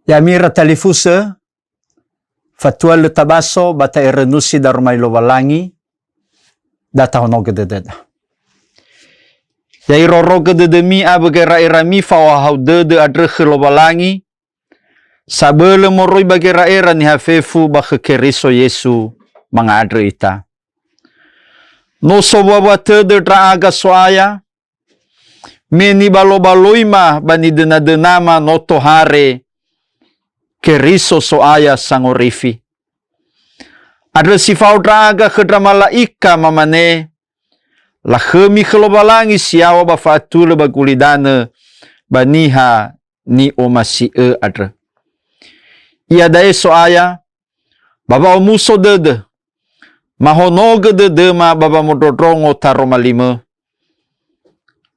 Yamira talifusa, fatual le tabaso, bata erenusi darumay lowalangi, data honog dededa. Ya irorog dedemi abagera irami fawahaw dede adrekh lowalangi, sabele moroy bagera era ni hafefu bakekeriso Yesu mga adre ita. No sobawa tede draaga soaya, meni balobaloima bani dena-denama noto hare keriso soaya sangorifi. Adre sifau draaga kedra malaika mamane, lahemi kelobalangi siawa bafatule bagulidane baniha ni omasi adre. Ia dae soaya, baba omuso dede, mahonoge dede ma baba mododrongo taromalime,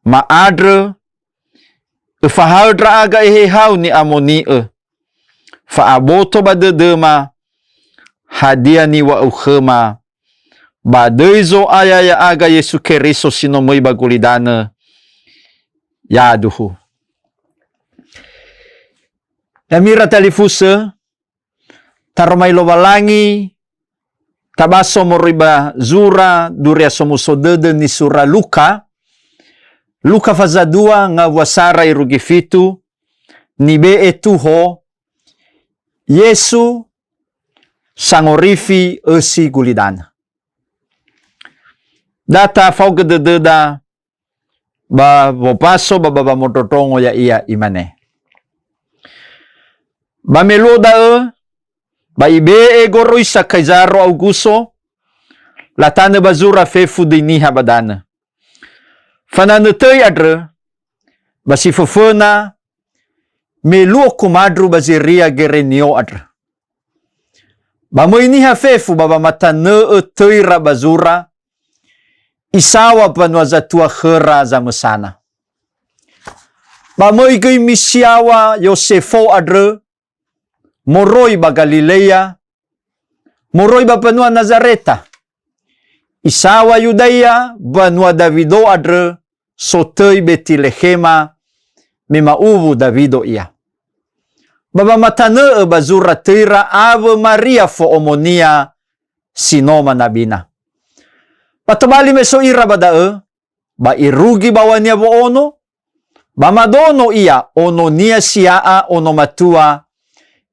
ma adre, fahal draaga ehehau ni amoni faaboto ba dede ma, hadia ni wa ukhema, badeizo aya ya aga Yesu Keriso sinomoi bagulidane, yaduhu. Yamira talifuse, taromay lowalangi, tabaso moriba zura, duria somuso dede ni sura Luka, Luka fazadua nga wasara irugifitu, nibe etuho, Yesu sangorifi esi gulidana. Data fauge dededa, ba vopaso ba mototongo ya iya imane. Ba meloda ba ibe egoro isa Kaisaro Augusto, latane bazura fefu diniha badana. Fananetei adre, basi fefena, meluo kumadru baziria gerenio adre. Ba moiniha fefu baba matane teira bazura, isawa panwazatua khera zamesana. Ba moigei misiawa Yosefo adre, moroi ba Galilea, moroi ba panua Nazareta, isawa Yudea, banua Davido adre, sotei Betilehema, mema uvu Davido ia. Baba matane bazura teira ave Maria fo omonia sinoma nabina. Patabali meso ira badae, ba irugi bawania bo ono, ba madono ia ono nia siaa ono matua,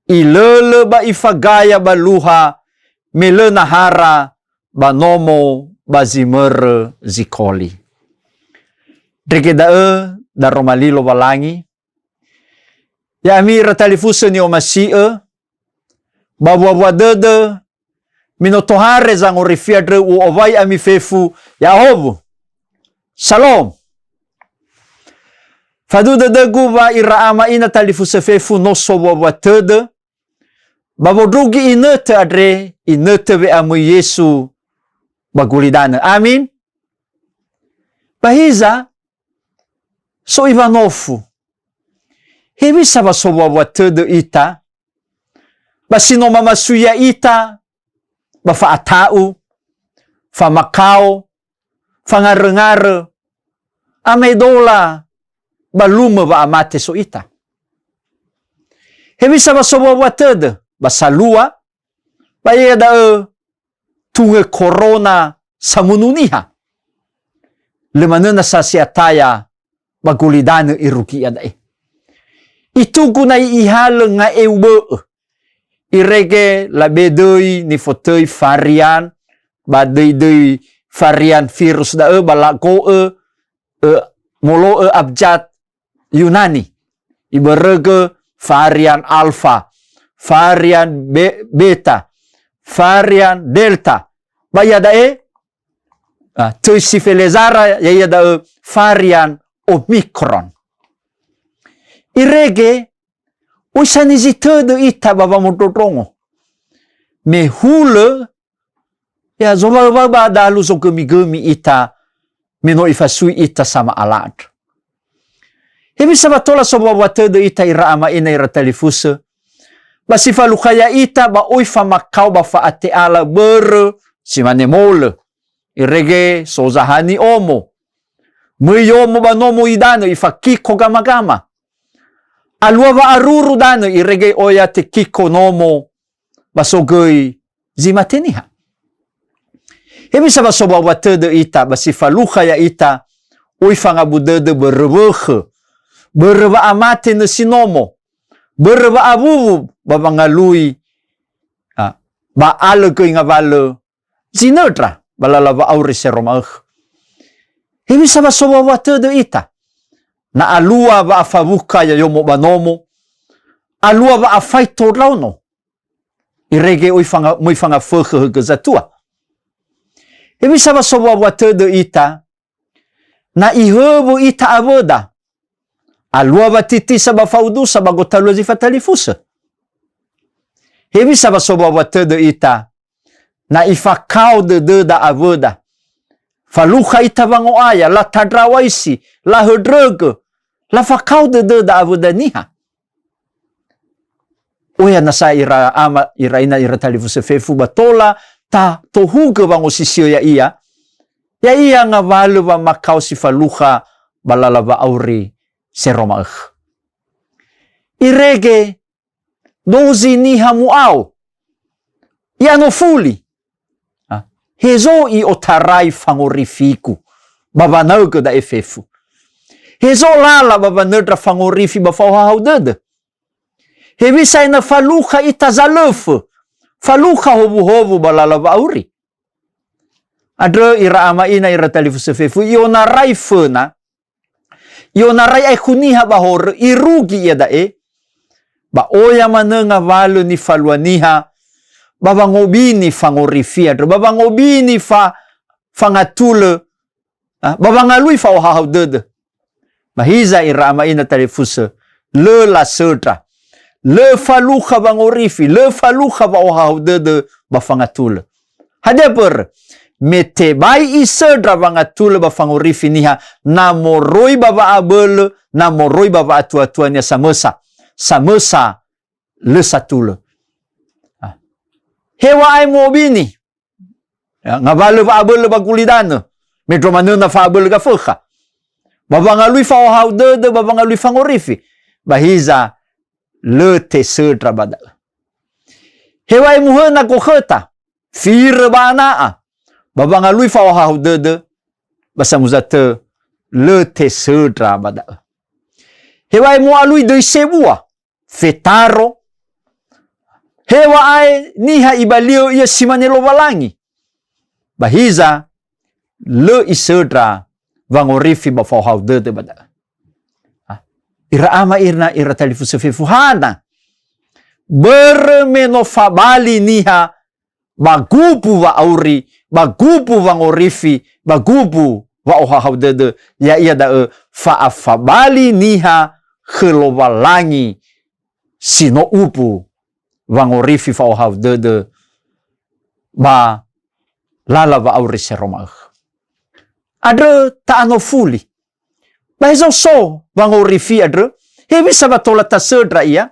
ilele ba ifagaya ba luha, mele nahara ba nomo ba zimere zikoli. Dregedae da romalilo balangi, ya amira talifuse ni omasie, babwa dede, minotohare zangorifia dre uovai amifefu ya hobu. Shalom. Fadu dede guba iraama ina talifuse fefu noso babwa tede, babodrugi inete adre, inete ve amu Yesu bagulidane. Amin. Bahiza, so Ivanofu, hebi saba sobwa tede ita, basino mamasuya ita, bafa atau, fa makao, fa ngare-ngare, amedola, balume ba amate so ita. Hebi saba sobwa tede, basalua, bayeda tunge corona samununiha. Lemanena sa siataya, bagulidane iruki adae. Itu gunai ihale nga eube. Irege la bedei ni fotei varian, badei varian virus dae balako molo abjad Yunani. Iberege varian alpha, varian beta, varian delta. Bayadae tei sifelezara yayada varian Omicron. Irege usanizitede ita baba mototrongo. Me hule ya zoba baba dalu so gemi ita meno ifasui ita sama alat. Hebi sabatola so baba tede ita iraama ina ira telefuse. Basifa lukaya ita ba oifa makau ba fa ate ala ber simane mole. Irege sozahani omo. Muyomo ba nomo idano ifa kiko gama-gama. Alua va aruru dana irege oya te kiko nomo basogoi zimateniha. Hebi sa basoba watede ita basifaluha ya ita uifanga budede berwege berwa amate ne sinomo berwa abubu babangalui ba ale ko inga vale zinetra balala va aure seromag. Hebi sa basoba watede ita na alua va afavuka ya yomo banomo alua va afaito rauno irege uifanga fege gezatua. Hebi sa basoba watede ita na ihebu ita aboda alua batiti sa bafaudu sa bagotalua zifatalifusa. Hebi sa basoba watede ita na ifakau de da aboda faluha ita vango aya la tadrawaisi la hedrege la fakau de da aboda niha. Oya nasa ira ama ira ina ira talifusa fefu batola ta tohuge vango sisio ya iya nga vale va makau si faluha balala va auri seromag. Irege dozi niha muau iano fuli hezo i otarai fangorifiku babanauke da efefu hezo lala babanedra fangorifi bafauhahau dede hebi saina faluha itazalefe faluha hobu balala va auri. Adre ira ama ina ira talifusa fefu iona rai fena iona rai ai kuniha bahor irugi ia dae ba oya manenga vale ni faluaniha babangobini fangorifi adre babangobini fangatule babangalui fa ohahau dede mahiza ira ama ina talifusa le la setra le faluha bangorifi le faluha ba ohahau dede bafangatule hadeper mete bai isedra vangatule bafangorifi niha na moroi baba abel na moroi baba atua-tuanya samesa le satule. Hewa ai mobini ngavale ba abel bagulidane metro manena fa abel ga fekha babangalui fa ohau dede babangalui fangorifi bahiza le tesedra bada. Hewa ai muhena kokheta fir bana babangalui fa ohau dede basamuzate le tesedra bada. Hewa ai mualui de sebua fetaro hewa ai niha ibalio ia simanelo walangi bahiza le isedra vangorifi ba fa ohau dede bada. Ira ama ira talifusa fefuhana bermeno fabali niha bagupu wa auri bagupu vangorifi bagupu wa ohahau dede ya ia da fa afabali niha gelobalangi sino upu vangorifi fa ohahau dede ba lala wa auri seromag. Adre taano fuli bahizo so vangorifi adre hebi sabatola tasedra ia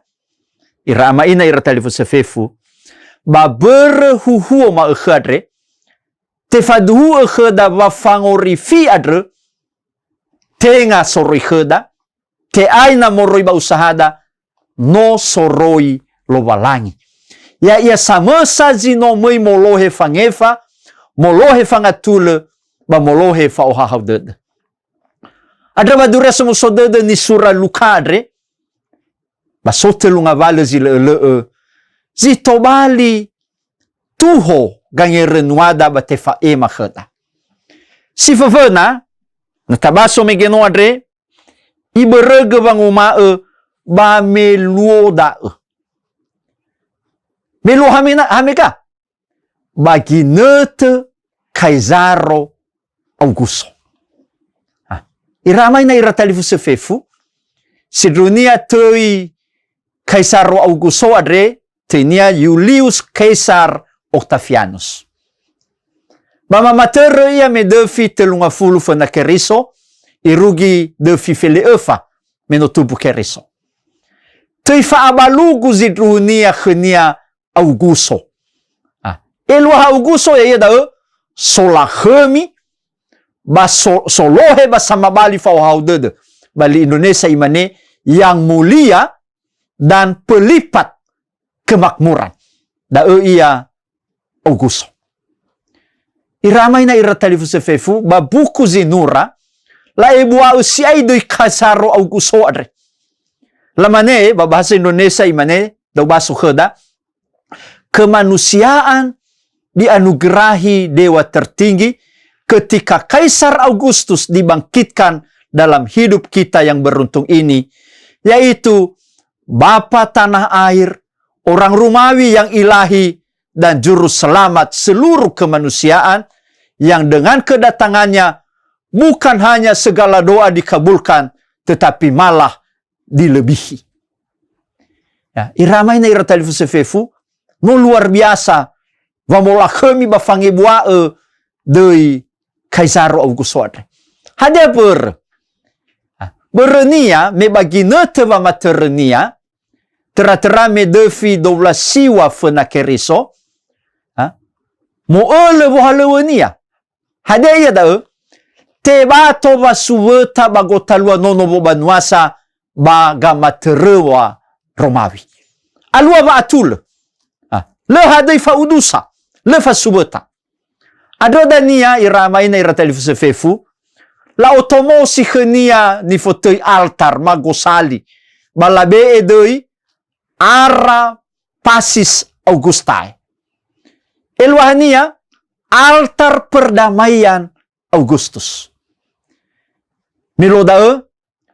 ira ama ina ira talifusa fefu ba berhuhuo ma ekhadre te faduhu ekhada wa fangorifi adre tenga soroi khada te aina moroi ba usahada no soroi lobalangi ya ia samesa zino mei molohe fangefa molohe fangatule ba molohe fa ohahau dede. Adre badure semuso dede ni sura lukadre basote lunga vale zile zitobali tuho gange renuada batefa ema khada. Si fafena natabaso megeno adre iberege banguma ba meluoda melu hamika baginete Kaisaro Augusto. Iramai na ira talifusa fefu sidrunia tei Kaisaro Augusto adre tenia Julius Caesar Octavianus. Bama matere ia me defi telunga fulu fana keriso irugi defi fele efa menotubu keriso. Tei fa abalugu zidrunia khenia Augusto. Elua Augusto ya da solahemi ba solohe ba samabali fa ohau dede bali Indonesia imane yang mulia dan pelipat kemakmuran. Da ia Augusto. Iramay na iratalifu sa fefu, babuku zinura, la ebua si ay do'y kasaro Augusto adre. Lamane, babahasa Indonesia imane, daw baso keda, kemanusiaan dianugerahi dewa tertinggi ketika Kaisar Augustus dibangkitkan dalam hidup kita yang beruntung ini, yaitu Bapa tanah air, orang Romawi yang ilahi, dan juru selamat seluruh kemanusiaan, yang dengan kedatangannya bukan hanya segala doa dikabulkan, tetapi malah dilebihi. Ya, iramay na iratalifu sefefu, no luar biasa, vamola kami bafangi buae dari Kaisar Augusto. Hadia berenia, me bagi nete va maternia, tera-tera me defi 12 siwa fena keriso, mo ele bohalewenia. Hadia ya da te ba to va suweta bagotalua nono bobanuasa baga materewa Romawi. Alua va atul. Le hadai fa udusa, le fa suweta. Adrodania iramay na iratalifu sefefu, la otomo si khenia ni fotoi altar magosali, balabe edoi ara pasis Augustai. Elwahania altar perdamaian Augustus. Milodae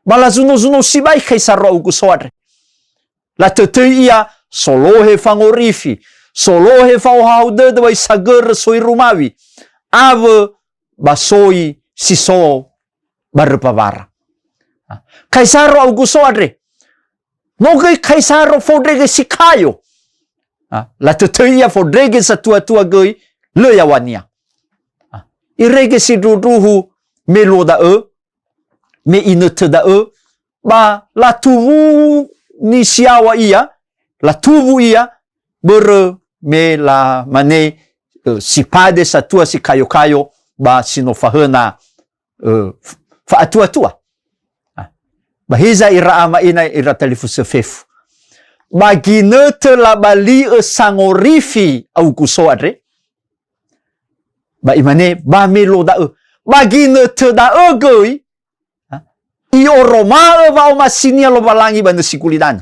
balazuno-zuno sibai Kaisar Augusto adre. La tetei ia solohe fangorifi, solohe fauhaude de sager soi Romawi, ave basoi siso barpavara. Kaisar Augusto adre. Nogai Kaisar fodrege sikayo. La tetei fodrege sa tua-tua goi le yawania. Irege si duduhu melodae, me inetedae, ba la tuvu ni siawa ia, la tuvu ia, bere me la mane si pade sa tua si kayo-kayo, ba sinofahena fa atua-tua. Bahiza iraama ina iratalifu sefefu. Bagi nete la bali sangorifi Augusto adre, ba imane ba melodae, bagi nete da goi, i oroma va o masinia lo balangi banda sikulidana.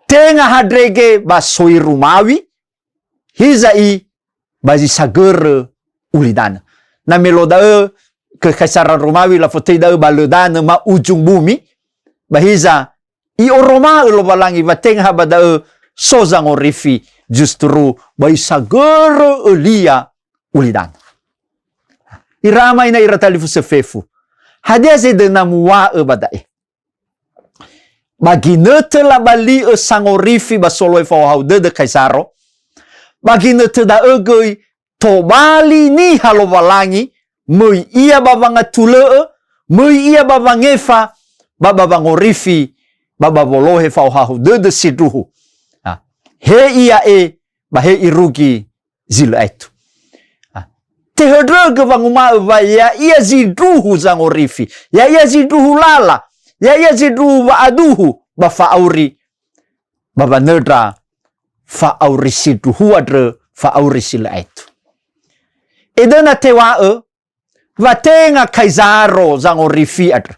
Tenga hadrege ba soi Romawi, hiza i bazi sager ulidana. Na melodae kekaisaran Romawi la fotei dae baledana ma ujung bumi, bahiza i oroma lo balangi va tenga badae sozang orifi justru bai sager elia ulidana. Iramay na iratalifu sefefu. Hadia se de namua badae. Bagi nete la bali sangorifi basolo fauhau de Kaisaro. Bagi nete da egoi to bali ni halo balangi, mui ia babanga tule, mui ia babangefa, babangorifi, bababolohe fauhau de siduhu. He ia bahe irugi zilu itu. Te hedrege vanguma ya ia ziduhu zangorifi, ya ia ziduhu lala, ya ia ziduhu vaaduhu ba faauri baba nedra faauri siduhu adre faauri sila itu. Edena tewae va tenga Kaisaro zangorifi adre.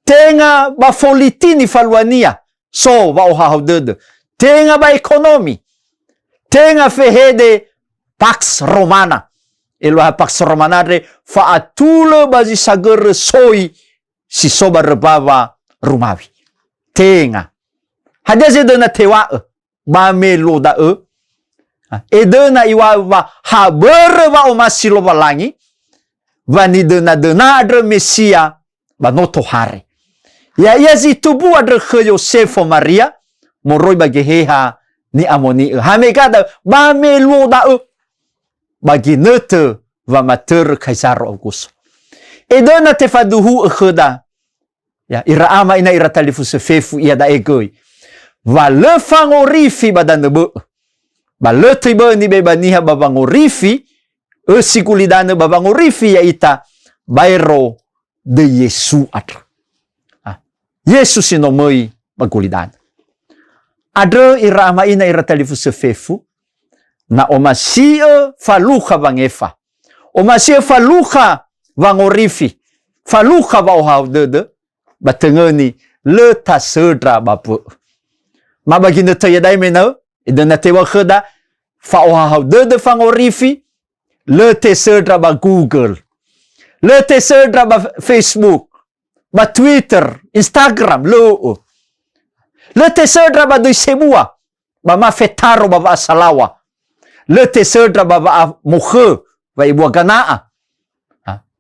Tenga ba folitini faluania so va ohaudede. Tenga ba ekonomi. Tenga fehede Pax Romana. Eloha Pax Romanare faatule bazi sager soi si soba rebawa Romawi. Tenga. Hadia zedena tewae ba melodae. Edena iwa va habere va omasilo balangi. Vani dena adre Mesia ba noto hare. Ya yazi tubu adre ke Yosefo Maria moroi bagi heha ni amoni. Hamekada ba melodae bagi nete va mater Kaisar Augusto. Edena te faduhu kheda. Ya iraama ina iratalifu sefefu ia da egoi. Va le fangorifi badanebe. Ba le tribe ni bebaniha babangorifi sikulidane babangorifi ya ita bairo de Yesu atra. Yesus inomoi bagulidane. Adre ira amaina ira talifu sefefu na omasia faluha vangefa. Omasia faluha vangorifi. Faluha vauhau dede. Batengeni le tasedra bapu. Mabagina tayadai mena. Idana tewa kheda. Fauhau dede vangorifi. Le tasedra ba Google. Le tasedra ba Facebook. Ba Twitter. Instagram. Le tasedra ba doi semua. Ba mafetaro ba asalawa. Le tasedra ba mukhe. Ba ibu ganaa.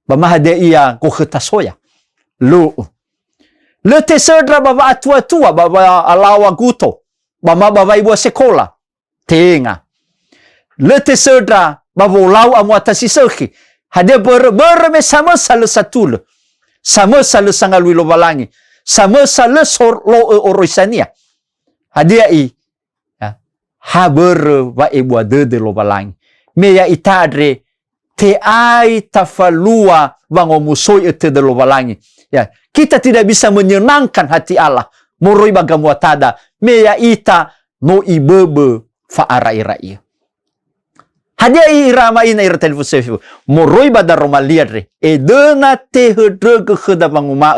Ba mahade iya kukhetasoya. Le tasedra ba atua-tua ba alawa guto. Ba maba ibu sekolah. Tenga. Le tasedra ba volau amuata siseki. Hade berme sama sale satul. Sama sale sangalui lo balangi. Sama sale lo oroisania. Hadia i ha ber va ibu de lo balangi. Meya itadre te ai tafalua vangomusoi ete de lo balangi. Ya, kita tidak bisa menyenangkan hati Allah. Moroi bagamu tada. Meya ita no ibebe fa arai-rai. Hadia irama ina ira telefon moroi badar romaliadre edena te hedre kheda banguma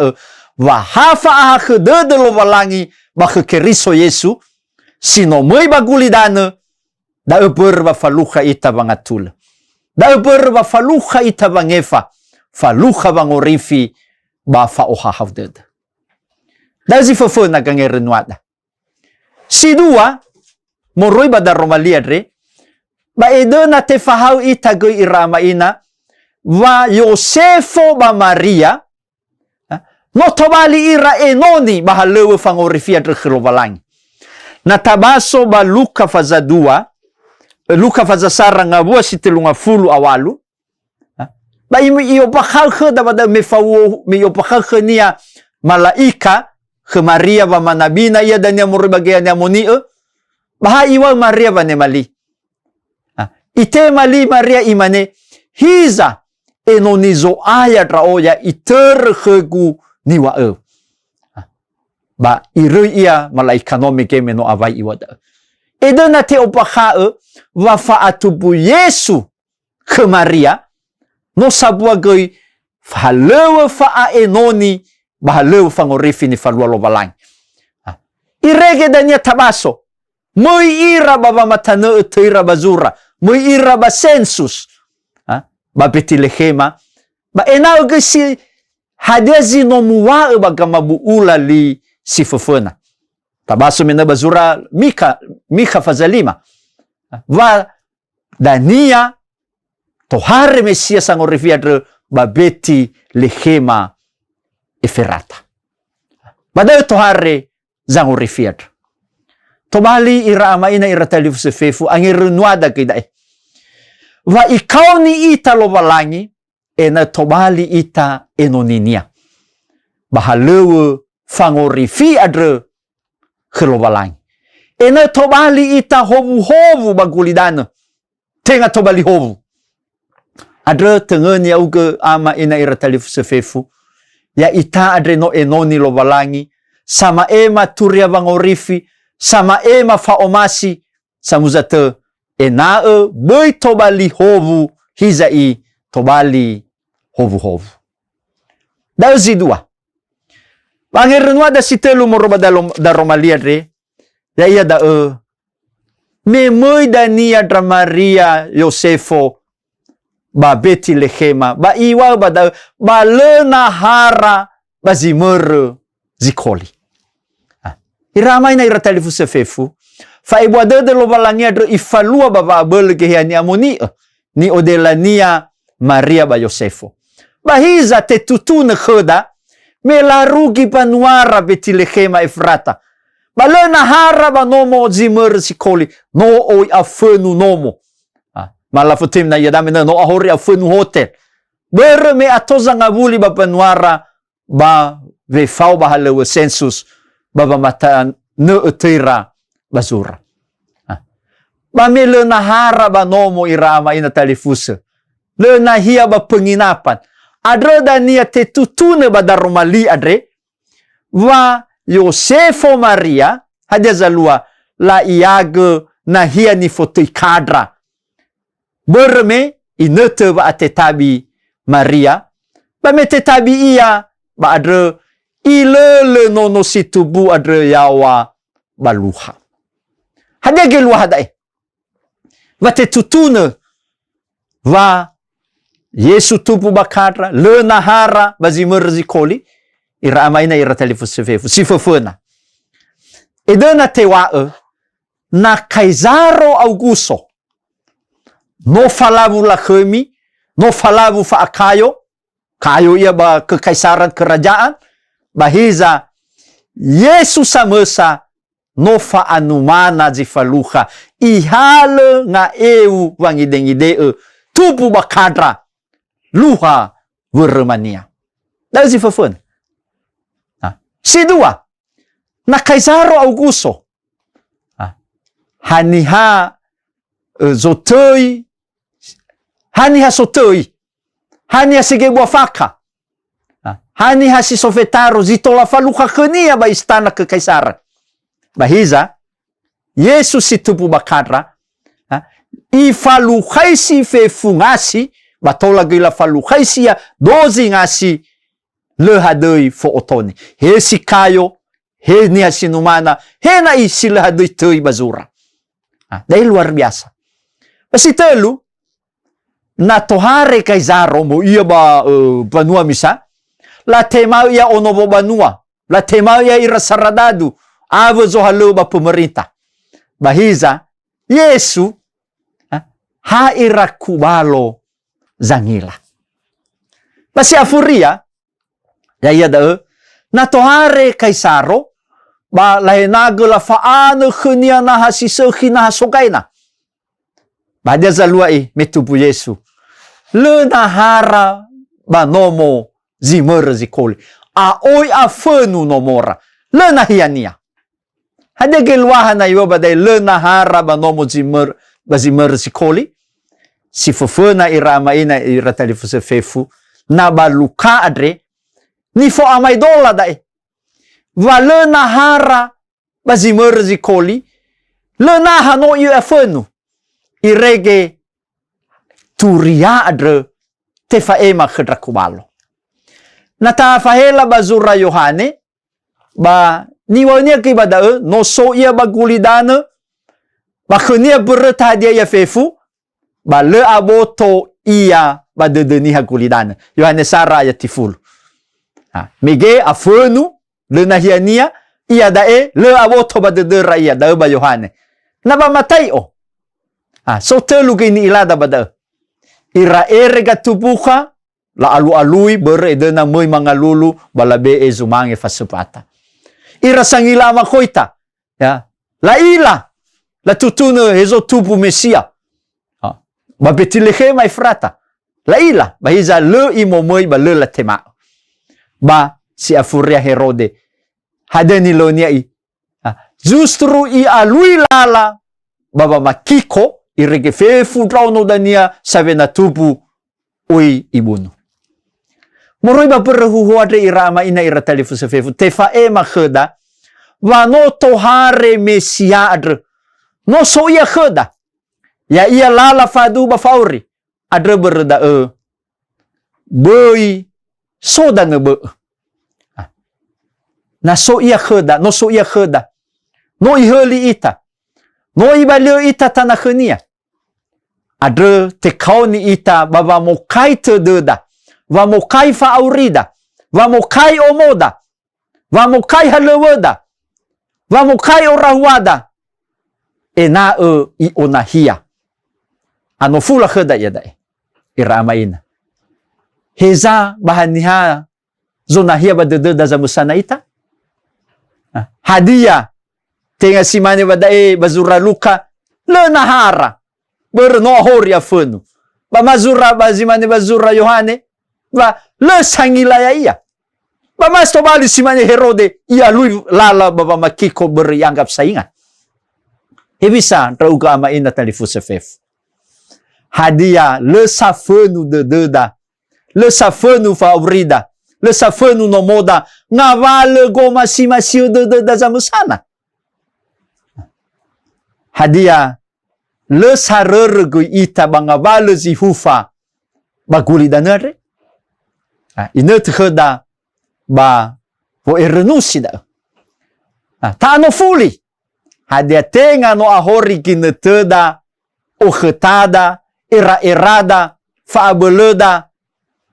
va hafa a khede de lo balangi ba kheriso Yesu sino moi bagulidane da ber va faluha ita bangatul da ber va faluha ita bangefa faluha bangorifi ba fa oha havded da zi fofona gangerenuada si dua moroi badar romaliadre ba edena te fahau ita go irama ina va Yosefo ba Maria no tobali ira enoni ba halewe fangorifia terkhirovalangi na tabaso ba Luka faza 2 Luka faza sara ngabua sitelunga fulu awalu ba iyo pakha da bada mefawo me yo pakha nia malaika ke Maria ba manabina ia dan ya murbagian ya moni ba iwa Maria ba ne mali ite mali Maria imane hiza enonizo aya traoya iter khegu niwa ba iru ia malaika no meke meno avai iwada edena te opakha va fa atubu Yesu ke Maria no sabua goi halewe fa a enoni ba halewe fangorifi ni falua lo balang irege dania tabaso moi ira baba matane etira bazura moi ira ba sensus ba Betlehema ba enau ke si hadezi no muwa ba gamabu ulali si fofona tabaso mena bazura Mika fazalima va dania tohare Mesia sangorifiadre ba Betlehema Eferata badai tohare zangorifiadre tobali ira amaina ira talifu sefefu angirunuada kidai va ikauni ita lo balangi ena tobali ita enoninia bahalewe fangorifi adre khelo balangi ena tobali ita hovu bagulidana tenga tobali hovu adre tengeni auge ama ina ira talifu sefefu ya ita adre no enoni lo balangi sama ema turia bangorifi sama ema faomasi samuzate enae boi tobali hovu hizai tobali hovu dauzi dua bangerenwa da sitelu moroba da romaliadre ya ia da me moi dania dra Maria Yosefo ba Betlehema ba iwa ba lena hara ba zimer zikoli irama ina ira talifu sefefu fa ibuade de lo balangi adro ifalua baba bel ke yani amoni ni odelania Maria ba Yosefo ba hiza te tutune khoda me la rugi panuara Betlehema Efrata ba lena hara ba nomo zimer sikoli no oi afenu nomo mala fotim na yadame no ahori afenu hotel ber me atoza ngabuli ba panuara ba ve fau ba halewe sensus baba mata ne etira bazura ba me le nahara ba nomo irama ina talifuse le nahia ba penginapan adre dania te tutune ba daromali adre va Yosefo Maria hadia zalua la iaga na hia ni fotoi kadra. Berme inete ba atetabi Maria. Ba me tetabi ia ba adre ilele nono situbu adre yawa baluha. Hadia gelua hadai. Va te tutune va Yesu tupu bakadra le nahara bazimer zikoli ira amaina ira telefusefefu sifefena. Edena tewae na Kaisaro Augusto no falavu lakhemi no falavu fa akayo kayo ia ba kekaisaran kerajaan bahiza Yesus samesa no fa anumana zifaluha ihale nga eu wangidengide tupu bakadra luha vermania. Dat is die si dua na Kaisaro Augusto haniha zotoi haniha sotoi haniha sige buafaka haniha si sofetaro zitola faluka khania ba istana kekaisaran bahiza Yesus si tupu bakadra ifalukaisi fe fungasi batola gila falukaisi ya dozi ngasi le hadoi fo otoni he si kayo he ni hasinumana he na isi le hadoi tei bazura. Dahil luar biasa. Basi telu na tohare Kaisaro mo iya ba banua misa la tema ia onobo banua la tema ia ira saradadu ave zo halo ba pemerintah bahiza Yesu ha ira kubalo zangila. Basi afuria ya ia da na tohare Kaisaro ba lahenaga la faana khnia na hasisakhi na hasogaina ba dia zaluai metubu Yesu le nahara ba nomo zimer zikoli a oi afenu nomora le nahiania hade gelwaha na yoba dai le nahara ba nomo zimer bazimer zikoli si fofena irama ina iratalifu fefu na baluka adre ni fo amai dola dai va le nahara bazimer zikoli le nahano yu afenu irege turia adre tefa ema khedra kubalo na ta fahela bazura Yohane ba niwanya ki bada no so ia bagulidana ba khnia berta dia ya fefu ba le aboto ia badedeni hagulidana Yohane sara ya tiful mege afenu le nahiania ia dae le aboto badedera ia da ba Yohane na ba matai o so telu gini ilada bada ira erega tubuka la alu-alui bere dena moi mangalulu balabe ezumange fasepata ira sangila makoita ya la ila la tutuna hezo tubu mesia ba Betlehem Efrata la ila bahiza le imomoi ba le la tema ba si afuria Herode hadeni lonia i justru i alui lala baba makiko irege fefu drauno dania savena tubu ui ibunu moroi ba perhuhu adre irama ina ira talifu sefefu tefa ema kheda wa no tohare mesia adre no so ia kheda ya ia lala fadu ba fauri adre berda boi soda ngebe na so ia kheda no so ia kheda no iheli ita no ibalio ita tanakhnia adre te kauni ita baba mokai te deda va mokai fa aurida va mokai omoda va mokai halewada va mokai orahuada ena i onahia ano fula kheda ya dai iramaina heza bahaniha zonahia badeda za musana ita hadia tenga simane badai bazura luka le nahara berno horia fenu ba mazura bazimane bazura Yohane va le sangila ya ia ba masto bali simane Herode ia lui lala baba makiko berianggap saingan hebisa trauga ama ina talifu sefef hadia le safenu de deda le safenu favorida le safenu no moda ngavale goma simasio de deda zamusana hadia le sarergu ita bangabale zi hufa baguli danere inut kheda ba vo erenusi da tano fuli hadia tenga no ahori kineteda o khetada era-erada faabeleda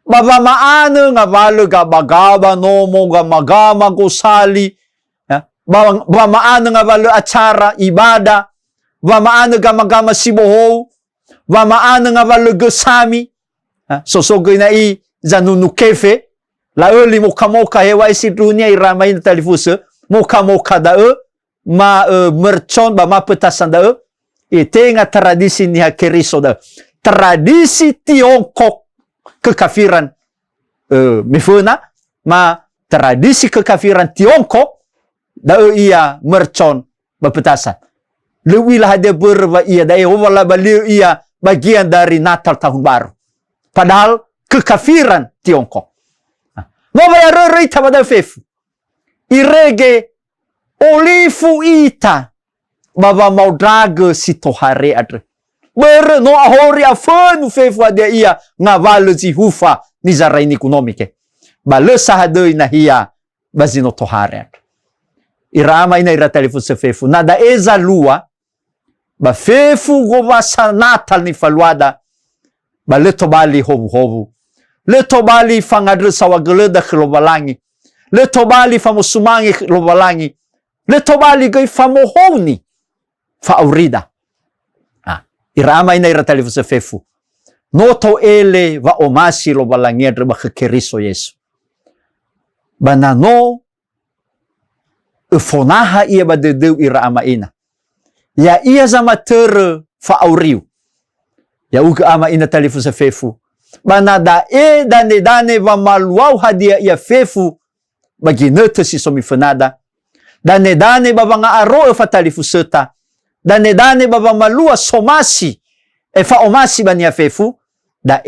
baba maane ngavale ga bagaba nomo ga magama gosali baba maane ngavale acara ibada baba maane ga magama sibohou baba maane ngavale gesami sosogo inai zanunu kefe la eli moka hewa isi dunia iramai na talifuse moka da ma mercon ba ma petasan da tenga tradisi ni hakeriso da tradisi Tiongkok kekafiran mifuna ma tradisi kekafiran Tiongkok da ia mercon ba petasan lewilah ada berwa ia da wala baliu ia bagian dari Natal tahun baru padahal kekafiran Tiongkok no bayar rita pada fefu irege olifu ita baba mau draga sitohare adre ber no ahori afanu fefu ada ia ngavalo zi hufa ni zaraini ekonomike bale sahadoi na hia bazino tohare irama ina ira telefon se fefu nada eza lua ba fefu govasa Natal ni faluada bale tobali hobu le tobali fangadre sawageleda khlobalangi le tobali famusumangi khlobalangi le tobali gai famohoni fa aurida irama ina ira telefon se fefu noto ele va omasi lobalangi adre ba khekeriso Yesu banano ufonaha ia badedeu irama ina ya ia zama tere fa auriu ya uga ama ina telefon se fefu banada dane va maluau hadia ia fefu bagi nete si somi fenada dane babanga aro fa talifu seta dane baba malua somasi fa omasi bania fefu da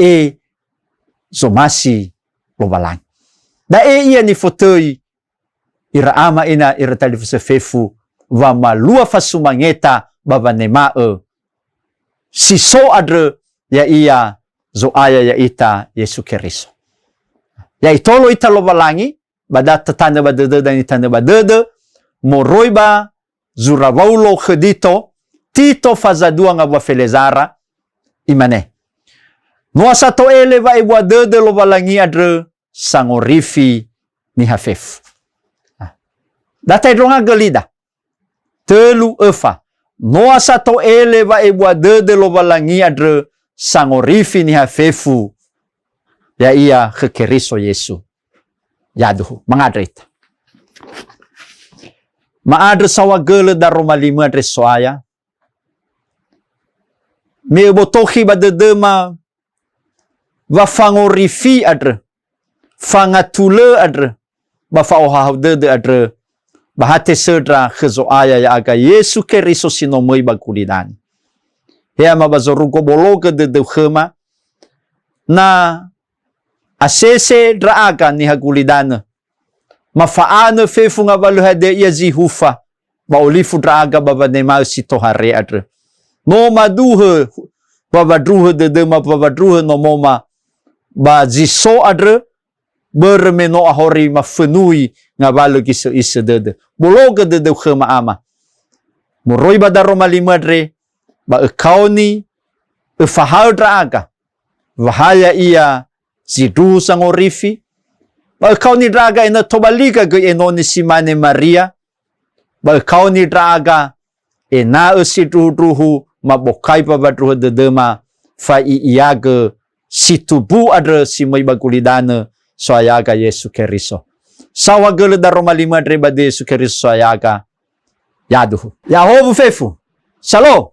somasi lobalang da ia ni fotoi ira ama ina ira talifu se fefu va malua fa sumangeta baba nema si so adre ya ia zo aya ya ita Yesu Keriso ya itolo ita lobalangi bada tatanda badede dan itanda badede moroiba zuravaulo khedito tito fazadua ngabwa felezara imane nuasa to ele va ibwa dede lobalangi adre sangorifi ni hafef data idronga gelida telu efa nuasa to ele va ibwa dede lobalangi adre sangorifi ni hafefu ya ia khekeriso Yesu yaduhu mangadrita maadre sawagele da Roma 5 adre soaya me botohi badedema va fangorifi adre fangatule adre ba faoha de adre bahate sedra khezoaya ya aga Yesu Keriso sinomoi bakulidani hea mabazorugo bologa de khema na asese draaga ni hagulidana mafaana fefu ngavalu hade yazi hufa ba olifu draaga baba nema sitohare adre no maduhe baba druhe de ma baba druhe no moma ba jiso adre bermeno ahori mafenui ngavalu kiso isede bologa de khema ama moroi bada Roma 5 adre ba ekauni efahal draga wahaya ia zidu sangorifi ba ekauni draga ina tobalika ge enoni simane Maria ba ekauni draga ena usidruhu mabokai pa badruh dedema fa iaga situbu adre simai bagulidana soayaga Yesu Keriso sawagele da Roma 5 adre bade Yesu Keriso soayaga yaduhu yahobu fefu shalom